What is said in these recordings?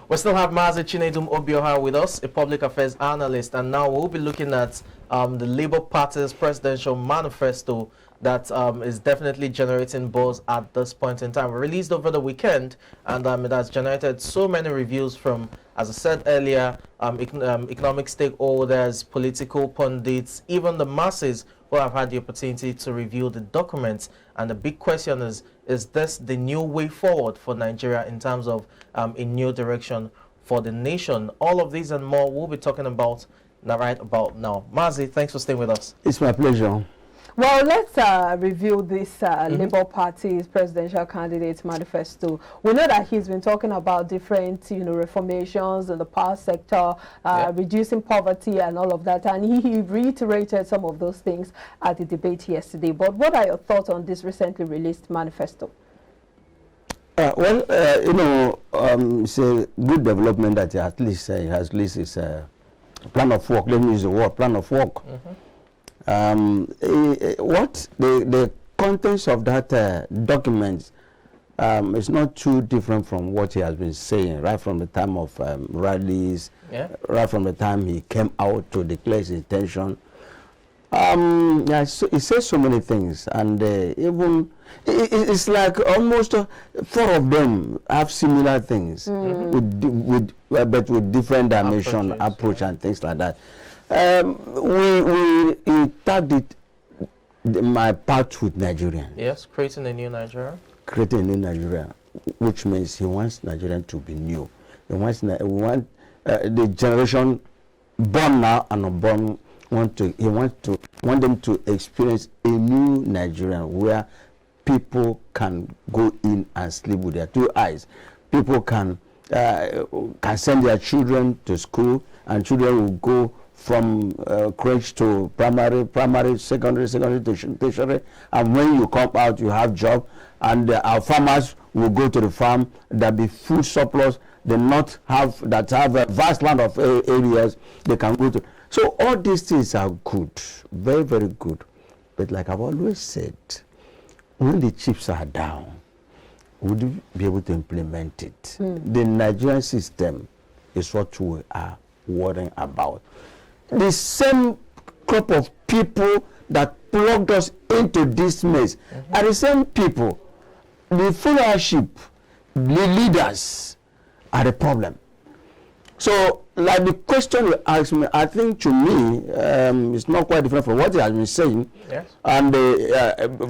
We still have Mazi Chinedum Obioha with us, a public affairs analyst, and now we'll be looking at the Labour Party's presidential manifesto that is definitely generating buzz at this point in time. Released over the weekend, and it has generated so many reviews from, as I said earlier, economic stakeholders, political pundits, even the masses who have had the opportunity to review the documents. And the big question is this the new way forward for Nigeria in terms of a new direction for the nation? All of these and more we'll be talking about right about now. Mazi, thanks for staying with us. It's my pleasure. Well, let's review this Labour Party's presidential candidate's manifesto. We know that he's been talking about different, reformations in the power sector, reducing poverty and all of that, and he reiterated some of those things at the debate yesterday. But what are your thoughts on this recently released manifesto? It's a good development that at least he has released his plan of work. Let me use the word plan of work. What the contents of that document is not too different from what he has been saying right from the time of rallies, right from the time he came out to declare his intention. He says so many things, and even it's like almost 4 of them have similar things but with different dimension approach and things like that. We tagged my part with Nigerian. Yes, creating a new Nigeria. Creating a new Nigeria, which means he wants Nigerian to be new. He wants the generation born now and unborn. He want them to experience a new Nigerian where people can go in and sleep with their 2 eyes. People can send their children to school, and children will go from crèche to primary, secondary to tertiary, and when you come out, you have job, and our farmers will go to the farm. There'll be food surplus. They not have a vast land of areas they can go to. So all these things are good, very, very good. But like I've always said, when the chips are down, would you be able to implement it? The Nigerian system is what we are worrying about. The same crop of people that plugged us into this mess are the same people. The followership, the leaders are the problem. So, like the question you asked me, I think to me, it's not quite different from what he has been saying. Yes. And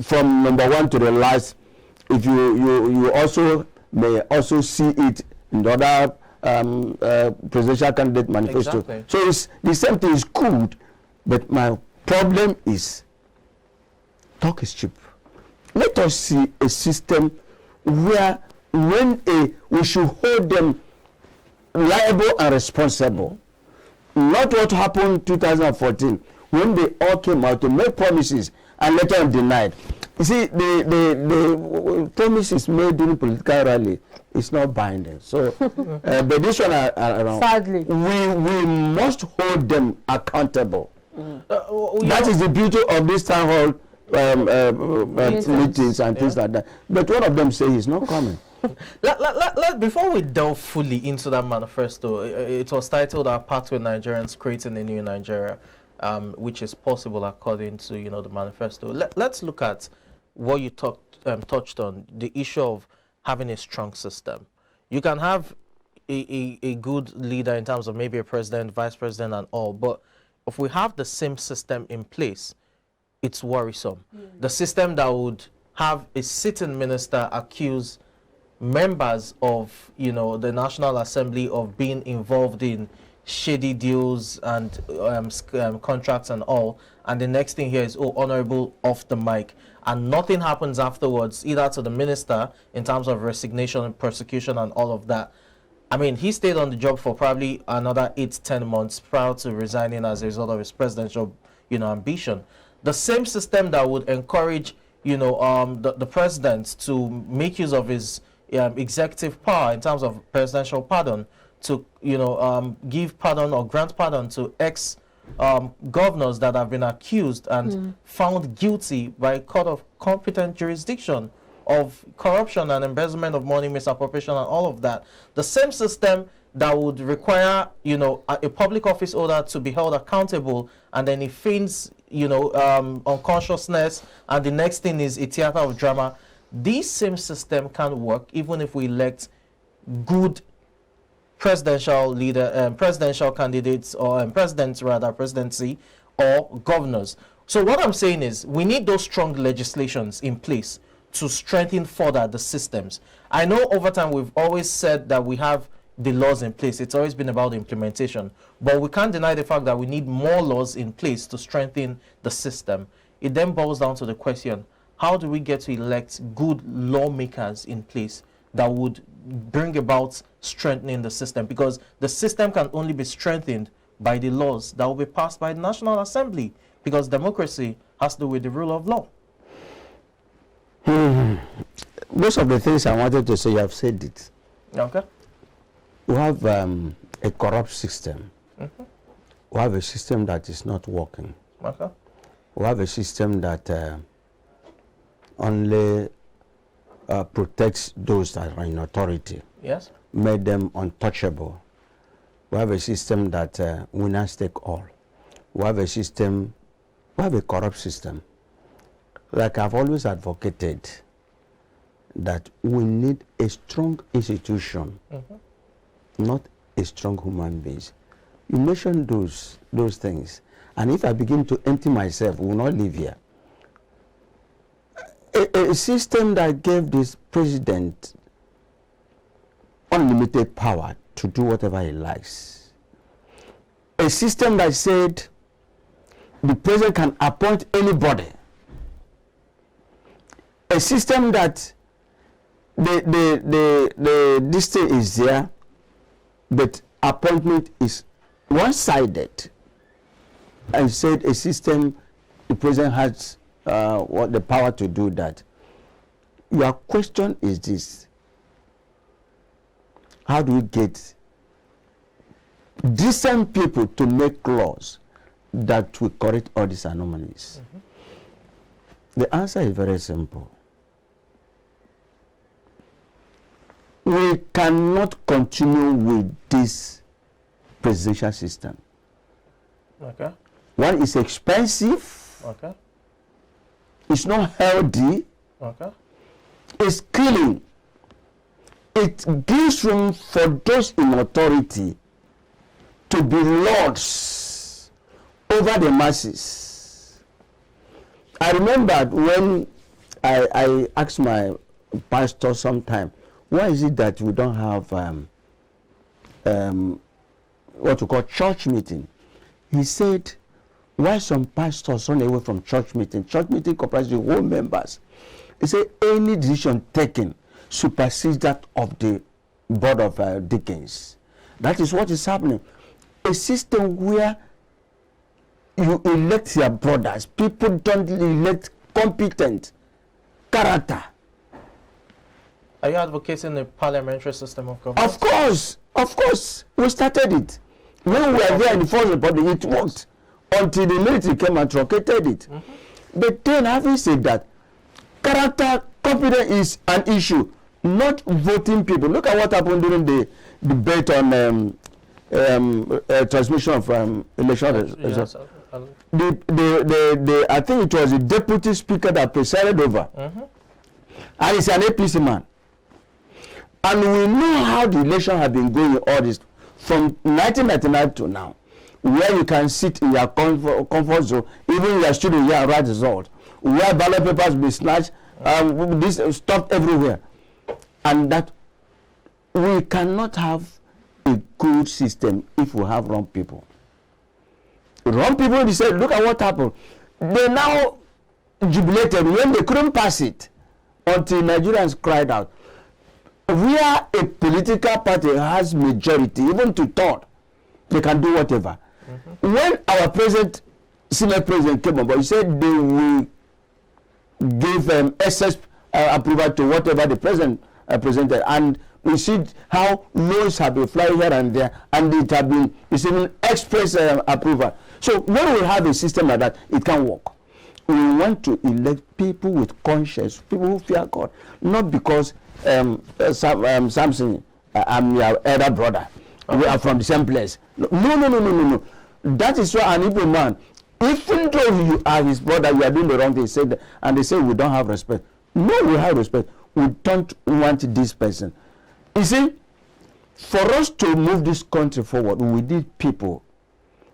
from number 1 to the last, if you also may also see it in the other presidential candidate manifesto. Exactly. So it's the same thing is good, but my problem is talk is cheap. Let us see a system where we should hold them liable and responsible. Not what happened in 2014 when they all came out to make promises and later on denied. You see, the promises made during political rally is not binding. So, but this one, sadly, we must hold them accountable. That is the beauty of this town hall meetings and things like that. But one of them say he's not coming. Before we delve fully into that manifesto, it was titled "Our Pact with Nigerians: Creating a New Nigeria," which is possible according to the manifesto. Let's look at what you touched on, the issue of having a strong system. You can have a good leader in terms of maybe a president, vice president, and all, but if we have the same system in place, it's worrisome. The system that would have a sitting minister accuse members of the National Assembly of being involved in shady deals and contracts and all, and the next thing here is honorable off the mic, and nothing happens afterwards either to the minister in terms of resignation and persecution and all of that. I mean, he stayed on the job for probably another 8 to 10 months prior to resigning as a result of his presidential ambition. The same system that would encourage the president to make use of his executive power in terms of presidential pardon to give pardon or grant pardon to governors that have been accused and found guilty by a court of competent jurisdiction of corruption and embezzlement of money, misappropriation and all of that. The same system that would require, you know, a public office holder to be held accountable, and then he feigns, you know, unconsciousness, and the next thing is a theater of drama. This same system can work even if we elect good presidential candidates, or presidents rather, presidency, or governors. So what I'm saying is we need those strong legislations in place to strengthen further the systems. I know over time we've always said that we have the laws in place. It's always been about the implementation, but we can't deny the fact that we need more laws in place to strengthen the system. It then boils down to the question, how do we get to elect good lawmakers in place that would bring about strengthening the system? Because the system can only be strengthened by the laws that will be passed by the National Assembly, because democracy has to do with the rule of law. Most of the things I wanted to say, you have said it. Okay. We have a corrupt system. We have a system that is not working. Okay. We have a system that only protects those that are in authority. Yes. Made them untouchable. We have a system that winners take all. We have a system, we have a corrupt system. Like I've always advocated, that we need a strong institution, not a strong human being. You mentioned those things, and if I begin to empty myself, we will not live here. A system that gave this president unlimited power to do whatever he likes. A system that said the president can appoint anybody. A system that this thing is there, but appointment is one-sided. And said a system, the president has the power to do that. Your question is this: how do we get decent people to make laws that will correct all these anomalies? The answer is very simple. We cannot continue with this presidential system. Okay. One is expensive. Okay. It's not healthy. Okay. It's killing. It gives room for those in authority to be lords over the masses. I remember when I asked my pastor sometime, why is it that we don't have what we call church meeting? He said, why some pastors run away from church meeting? Church meeting comprises the whole members. He said any decision taken supersedes that of the board of deacons. That is what is happening. A system where you elect your brothers. People don't elect competent character. Are you advocating a parliamentary system of government? Of course. We started it. When we were there in the First Republic, it worked until the military came and truncated it. But then, having said that, character competence is an issue, not voting people. Look at what happened during the debate on transmission of election results. I think it was the deputy speaker that presided over, and he's an APC man. And we know how the election has been going all this from 1999 to now, where you can sit in your comfort zone, even in your studio here and write result, where ballot papers be snatched, this stuff everywhere, and that we cannot have a good system if we have wrong people. Wrong people, they said, look at what happened. They now jubilated when they couldn't pass it until Nigerians cried out. Where a political party has majority, even to third, they can do whatever. When our Senate president came on board, he said they will give excess approval to whatever the president presented, and we see how laws have been flying here and there, and it have been receiving express approval. So when we have a system like that, it can work. We want to elect people with conscience, people who fear God, not because Samson, I'm your elder brother, We are from the same place. No. That is why an Igbo man, even though you are his brother, you are doing the wrong thing, say that, and they say we don't have respect. No, we have respect. We don't want this person. You see, for us to move this country forward, we need people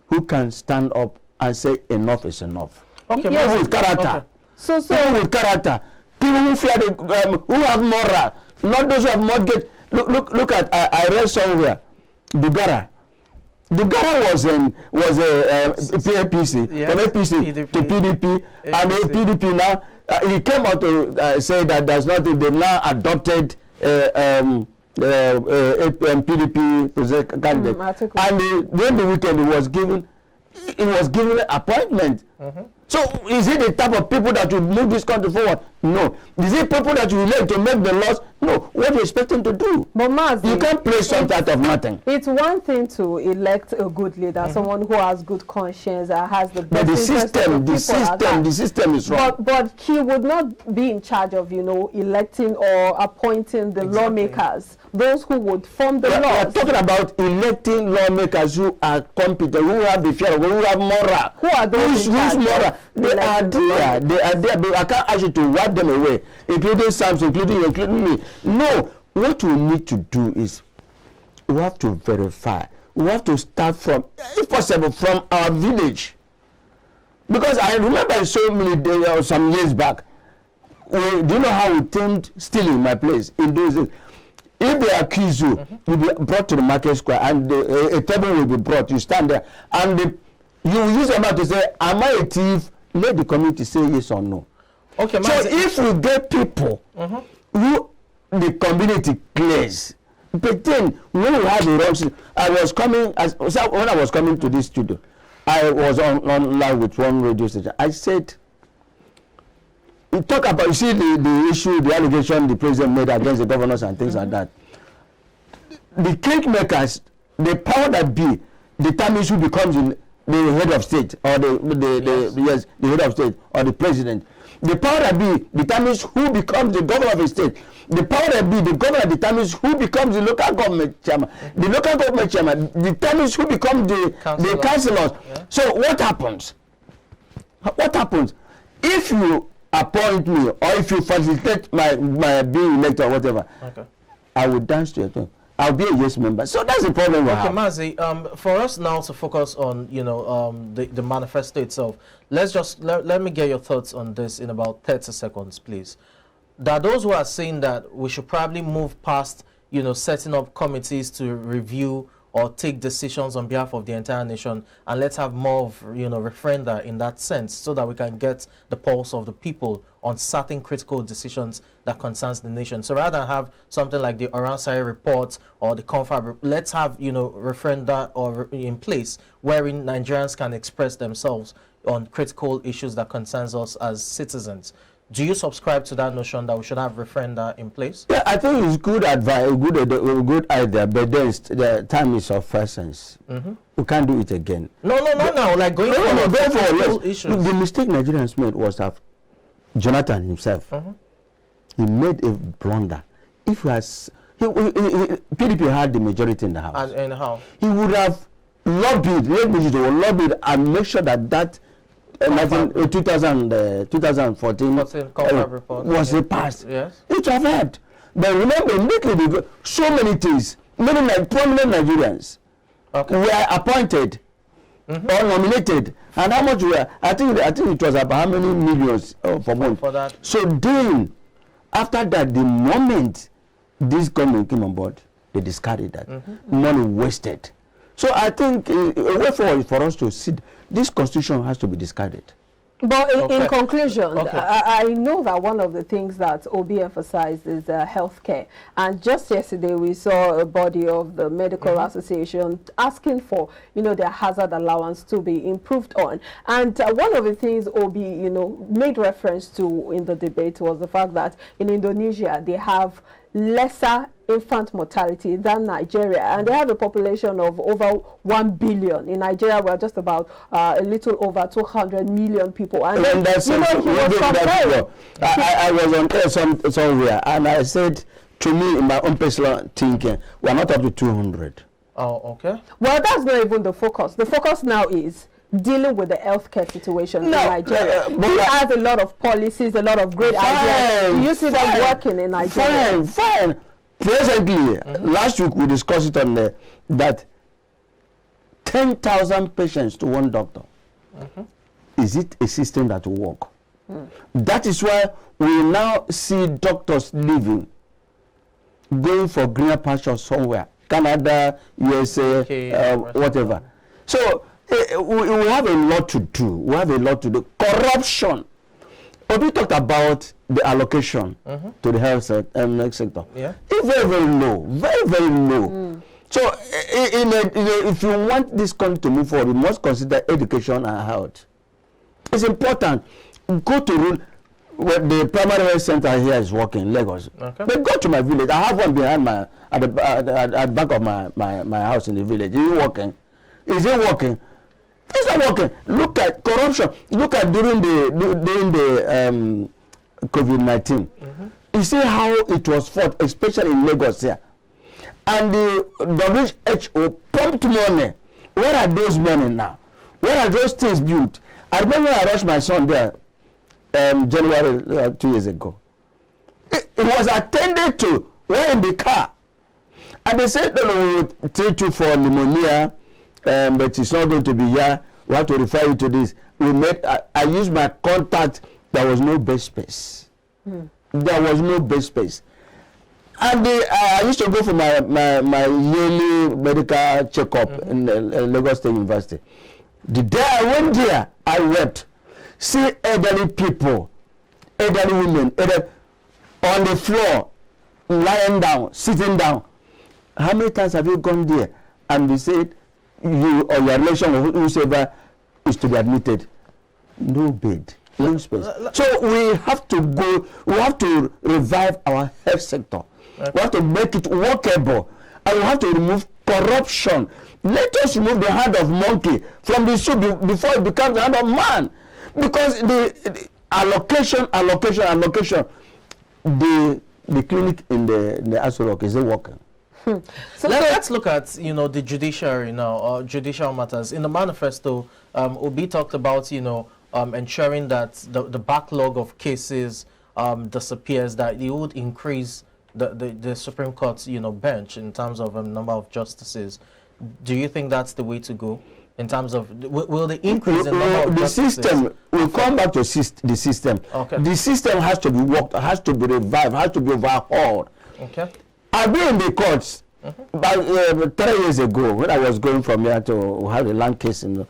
who can stand up and say enough is enough. Okay, people with character. Okay. So people with character. People who fear who have moral, not those who have mortgage. Look at I read somewhere, Dugara was a PAPC, yes, from APC to PDP, and the PDP now he came out to say that there's nothing. They now adopted PDP candidate, and during the weekend he was given an appointment. So is it the type of people that will move this country forward? No. Is it people that you elect to make the laws? No. What do you expect them to do? But Mazi, you can't play something out of nothing. It's one thing to elect a good leader, someone who has good conscience, that has the best interest of the system is wrong. But he would not be in charge of, electing or appointing the lawmakers, those who would form the laws. We are talking about electing lawmakers who are competent, who have the fear, who have moral. Who are those who's moral? They are there. But I can't ask you to wipe them away, including Samson, including me. No. What we need to do is we have to verify. We have to start from, if possible, from our village. Because I remember so many days or some years back, do you know how we tamed stealing my place in those days? If they accuse you, you'll be brought to the market square, and a table will be brought. You stand there, and you use a mouth to say, am I a thief? Let the community say yes or no. Okay, so if we get people who the community clears, but then when we have the wrong system, when I was coming to this studio, I was online with one radio station. I said, we talk about, you see the issue, the allegation the president made against the governors and things like that. The cake makers, the power that be, determines who becomes the head of state or the head of state or the president. The power that be determines who becomes the governor of a state. The power that be, the governor determines who becomes the local government chairman. The local government chairman determines who becomes the councillors. Yeah. So what happens? What happens if you appoint me or if you facilitate my being elected or whatever? Okay. I will dance to your tune. I'll be a yes member. So that's the problem we have. Mazi, for us now to focus on the manifesto itself, let me get your thoughts on this in about 30 seconds, please. There are those who are saying that we should probably move past setting up committees to review or take decisions on behalf of the entire nation, and let's have more of referenda in that sense, so that we can get the pulse of the people on certain critical decisions that concerns the nation. So rather than have something like the Oransari report or the Confab, let's have referenda or in place wherein Nigerians can express themselves on critical issues that concerns us as citizens. Do you subscribe to that notion that we should have referenda in place? Yeah, I think it's good advice, good idea, but then the time is of essence. We can't do it again. No. Like going forward, issues. The mistake Nigerians made was that Jonathan himself, he made a blunder. If he has, PDP had the majority in the house. And how? He would have lobbied and make sure that 2014 report was passed. Yes. It would have helped. But remember, immediately so many things, many prominent Nigerians were appointed or nominated, and how much were? I think it was about how many millions for month. For that. So then, after that, the moment this government came on board, they discarded that money wasted. So I think a way forward is for us to see this constitution has to be discarded. But in conclusion, I know that one of the things that Obi emphasized is healthcare. And just yesterday, we saw a body of the Medical Association asking for, their hazard allowance to be improved on. And one of the things Obi, made reference to in the debate was the fact that in Indonesia, they have lesser infant mortality than Nigeria, and they have a population of over 1 billion. In Nigeria, we're just about a little over 200 million people. And then, he was comparing. I was on air somewhere, and I said, to me, in my own personal thinking, we're not up to 200. Oh, okay. Well, that's not even the focus. The focus now is dealing with the healthcare situation in Nigeria. He has a lot of policies, a lot of great ideas. Do you see them working in Nigeria? Fine. Presently, last week we discussed it on that 10,000 patients to one doctor. Is it a system that will work? That is why we now see doctors leaving, going for greener pastures somewhere, Canada, USA, whatever. So we have a lot to do. Corruption. We talked about the allocation to the health sector. Yeah. It's very, very low. Very, very low. So if you want this country to move forward, you must consider education and health. It's important. Go to the primary health center here is working in Lagos. Okay. But go to my village. I have one behind at the back of my house in the village. Is it working? Is it working? It's not working. Look at corruption. Look at during the COVID-19. You see how it was fought, especially in Lagos here. And the WHO pumped money. Where are those money now? Where are those things built? I remember I rushed my son there January 2 years ago. It was attended to. We're in the car. And they said, no, we will treat you for pneumonia, but it's not going to be here. We have to refer you to this. I used my contact. There was no bed space. There was no bed space. And I used to go for my yearly medical checkup in Lagos State University. The day I went there, I wept. See elderly people, elderly women, on the floor, lying down, sitting down. How many times have you gone there and they said you or your relation or whosoever is to be admitted? No bed, no space. So we have to revive our health sector. We have to make it workable, and we have to remove corruption. Let us remove the hand of monkey from the soup before it becomes the hand of man. Because the allocation, the clinic in the Aso Rock, is it working? So let's look at the judiciary now, or judicial matters. In the manifesto, Obi talked about ensuring that the backlog of cases disappears, that it would increase the Supreme Court's bench in terms of number of justices. Do you think that's the way to go? In terms of, will the increase in number of justices? System, we'll come back to the system. Okay. The system has to be worked, has to be revived, has to be overhauled. Okay. I've been in the courts about 3 years ago when I was going from here to have a land case in the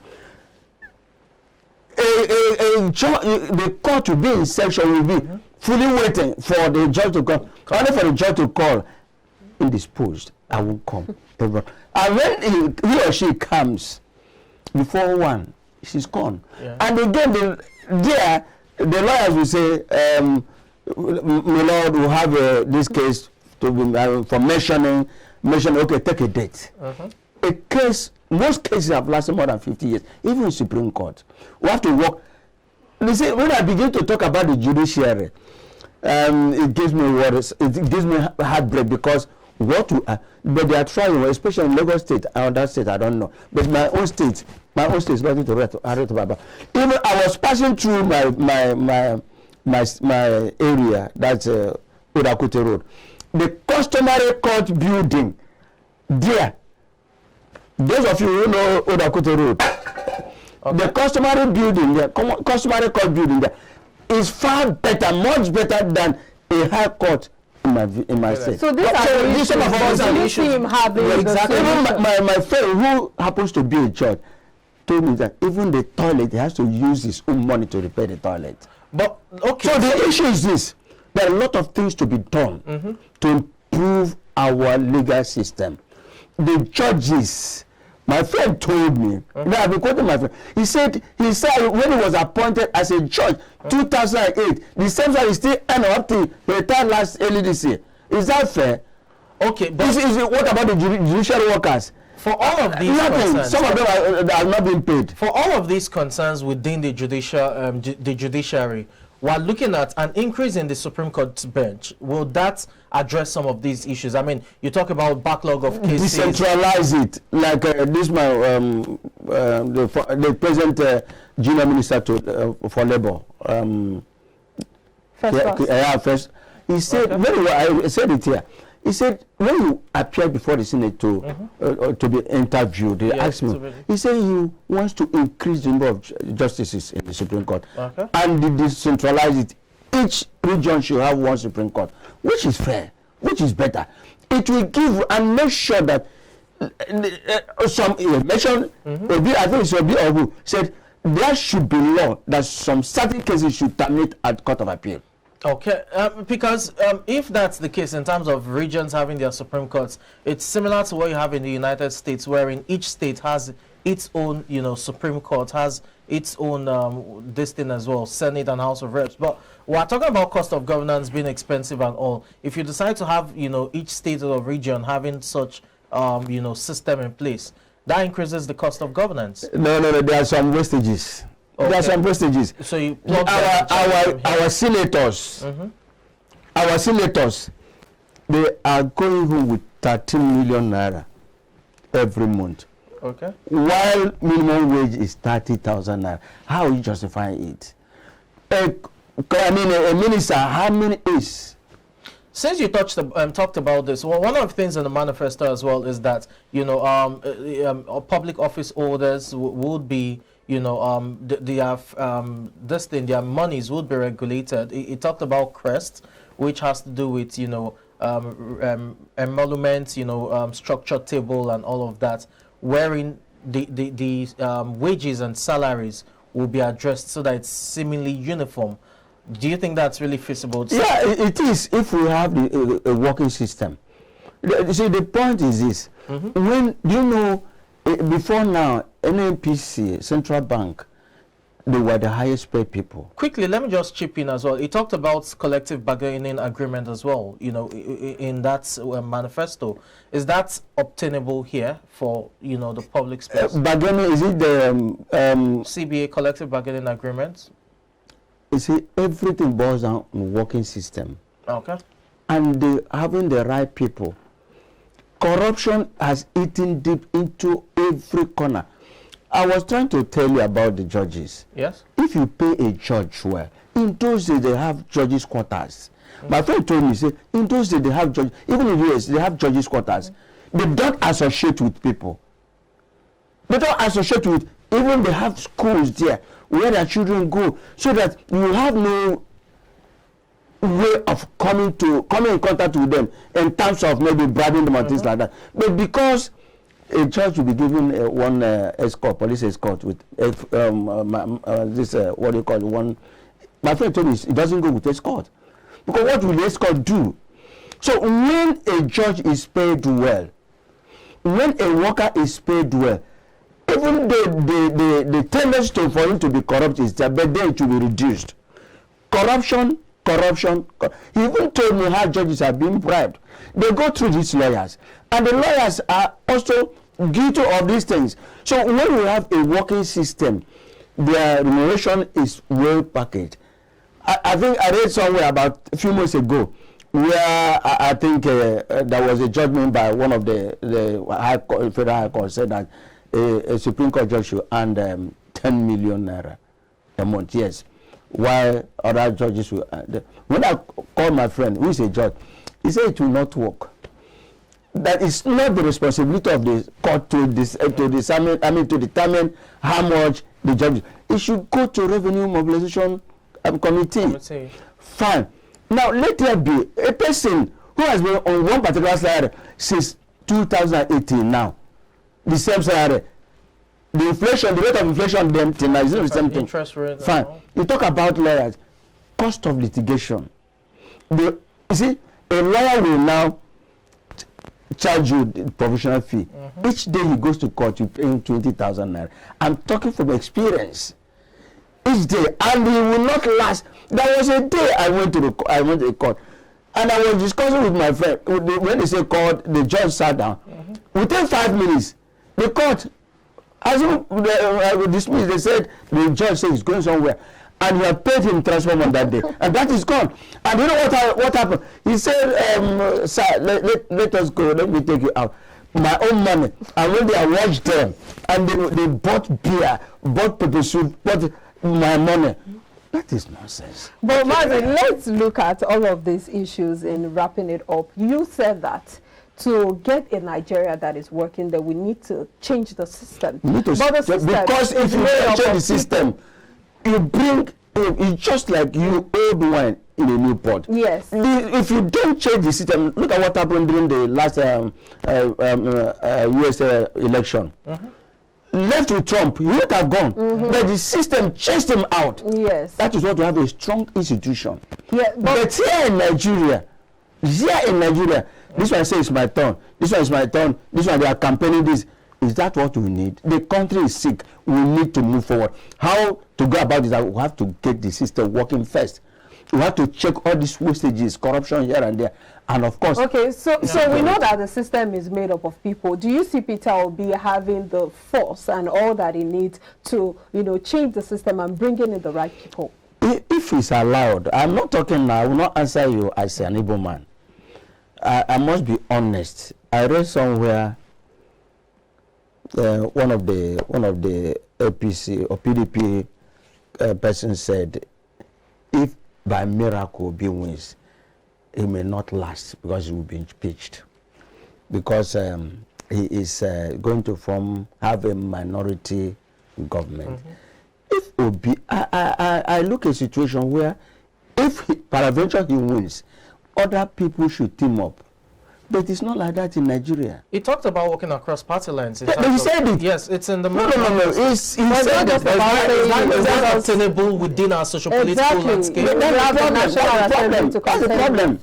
court will be in session, will be fully waiting for the judge to come. Only for the judge to call, indisposed, I won't come. And when he or she comes, before 1, she's gone. Yeah. And again, the lawyers will say, my lord, will have this case to be for mentioning, okay, take a date. A case, most cases have lasted more than 50 years, even in Supreme Court. We have to work. You see, when I begin to talk about the judiciary, it gives me worries. It gives me heartbreak because but they are trying, especially in Lagos State and other state, I don't know. But my own state is nothing to write about. Even I was passing through my area, that's Udakute Road. The customary court building there. Those of you who know Udakute Road, the customary building there, customary court building there, is far better, much better than a high court in my state. So these are the issues. Exactly. Even my friend who happens to be a judge told me that even the toilet, he has to use his own money to repair the toilet. But okay. So the issue is this: there are a lot of things to be done to improve our legal system. The judges. My friend told me, I've been quoting my friend. He said when he was appointed as a judge, 2008, the same time he still earned up to retired early this year. Is that fair? Okay, but what about the judicial workers? For all of these concerns, some of them are not being paid. For all of these concerns within the judiciary, we're looking at an increase in the Supreme Court bench. Will that address some of these issues? I mean, you talk about backlog of cases. Decentralize it, like this man, the present junior minister for labor. First. He said very well. I said it here. He said when you appear before the Senate to be interviewed, they asked me. He said he wants to increase the number of justices in the Supreme Court and decentralize it. Each region should have one Supreme Court, which is fair, which is better. It will give and make sure that some mentioned. I think it's Obi Ogu said there should be law that some certain cases should terminate at Court of Appeal. Okay, because if that's the case in terms of regions having their Supreme Courts, it's similar to what you have in the United States, wherein each state has its own, Supreme Court, has its own this thing as well, Senate and House of Reps. But we're talking about cost of governance being expensive and all. If you decide to have, each state or region having such, system in place, that increases the cost of governance. No, there are some wastages. Okay. There are some wastages. So you our senators, our senators, they are going home with 13 million naira every month. Okay. While minimum wage is 30,000 naira. How are you justifying it? A minister, how many is? Since you talked about this, well, one of the things in the manifesto as well is that public office holders would be their monies would be regulated. It talked about CREST, which has to do with emoluments, structure table and all of that, wherein the wages and salaries will be addressed so that it's seemingly uniform. Do you think that's really feasible? Yeah, it is if we have a working system. You see, the point is this: when before now, NNPC, Central Bank, they were the highest paid people. Quickly, let me just chip in as well. He talked about collective bargaining agreement as well, in that manifesto. Is that obtainable here for, the public space? Bargaining, is it the... CBA, collective bargaining agreement? You see, everything boils down on working system. Okay. And having the right people. Corruption has eaten deep into every corner. I was trying to tell you about the judges. Yes. If you pay a judge well, in those days they have judges' quarters. My friend told me, say, in those days they have judges, even in the US, they have judges' quarters. They don't associate with people. They don't associate with, even they have schools there where their children go, so that you have no way of coming in contact with them in terms of maybe bribing them or things like that. But because a church will be given one escort, police escort with this what do you call it? One. My friend told me it doesn't go with escort, because what will the escort do? So when a judge is paid well, when a worker is paid well, even the tendency for him to be corrupt is there, but then it will be reduced. Corruption. He even told me how judges are being bribed. They go through these lawyers, and the lawyers are also guilty of these things. So when we have a working system, their remuneration is well packaged. I think I read somewhere about a few months ago where I think there was a judgment by one of the federal high court said that a Supreme Court judge should earn 10 million naira a month. Yes. While other judges will. When I called my friend, who is a judge, he said it will not work. That it's not the responsibility of the court to determine how much the judge. It should go to Revenue Mobilization Committee. Fine. Now let there be a person who has been on one particular salary since 2018 now. The same salary. The inflation, the rate of inflation then till now is not the same thing. Interest rate. Fine. You talk about lawyers, cost of litigation. You see, a lawyer will now charge you the provisional fee. Each day he goes to court, you pay him 20,000 naira. I'm talking from experience. Each day, and he will not last. There was a day I went to the court, and I was discussing with my friend. When they say court, the judge sat down. Within 5 minutes, the court, as dismissed, they said the judge said he's going somewhere. and you have paid him transport on that day, and that is gone. And you know what happened? He said, sir, let us go, let me take you out. My own money. And when they watched them, and they bought beer, bought pepper soup, bought my money. That is nonsense. But Martin, let's look at all of these issues in wrapping it up. You said that to get a Nigeria that is working, that we need to change the system. Because if you change the system, you bring, it's just like you old wine in a new pot. Yes. If you don't change the system, look at what happened during the last US election. Left with Trump, he would have gone. But the system chased him out. Yes. That is what we have, a strong institution. Yeah, but here in Nigeria, this one says it's my turn, this one is my turn, this one they are campaigning this. Is that what we need? The country is sick. We need to move forward. How to go about it? We have to get the system working first. We have to check all these wastages, corruption here and there, and of course. Okay, so we know that the system is made up of people. Do you see Peter Obi having the force and all that he needs to, change the system and bring in the right people? If he's allowed, I'm not talking now. I will not answer you as an Igbo man. I must be honest. I read somewhere one of the APC or PDP person said, if by miracle Obi wins, he may not last because he will be impeached, because he is going to have a minority government. If Obi, I look at a situation where if peradventure he wins, other people should team up. But it's not like that in Nigeria. He talked about working across party lines. But he said it. Yes, it's in the No. He said it. It's not obtainable within our social-political landscape. That's the problem.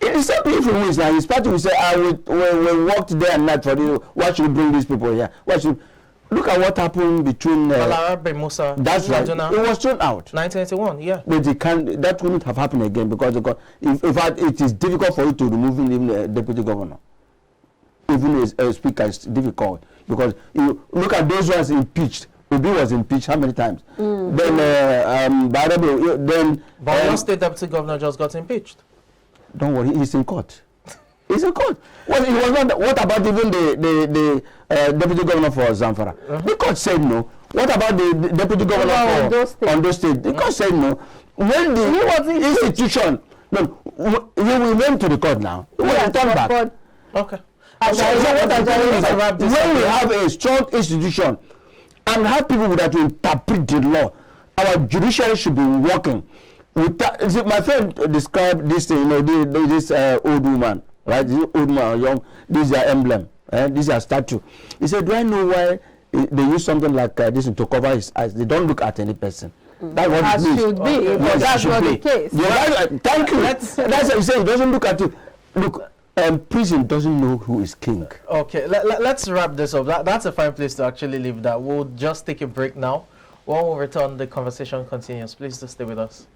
It's not if he wins now. His party will say, I will work day and night for you. Why should you bring these people here? Look at what happened between Balarabe Musa. That's right. It was thrown out. 1981, yeah. But that wouldn't have happened again because in fact it is difficult for you to remove even a deputy governor. Even a speaker is difficult because you look at those ones impeached. Obi was impeached how many times? Then Borno State deputy governor just got impeached. Don't worry, he's in court. He's in court. Well, it was not. What about even the deputy governor for Zamfara? The court said no. What about the deputy governor for Ondo State? The court said no. When the institution, we went to the court now. We will turn back. Okay. So what I'm telling you is that when we have a strong institution and have people that will interpret the law, our judiciary should be working. My friend described this thing, this old woman. Right, this old man, young, this is their emblem, this is a statue. He said, do I know why they use something like this to cover his eyes? They don't look at any person. That's what it means. Should be, but that's not the case. Thank you. That's what he said. He doesn't look at you. Look, prison doesn't know who is king. Okay, let's wrap this up. That's a fine place to actually leave that. We'll just take a break now. When we return, the conversation continues. Please just stay with us.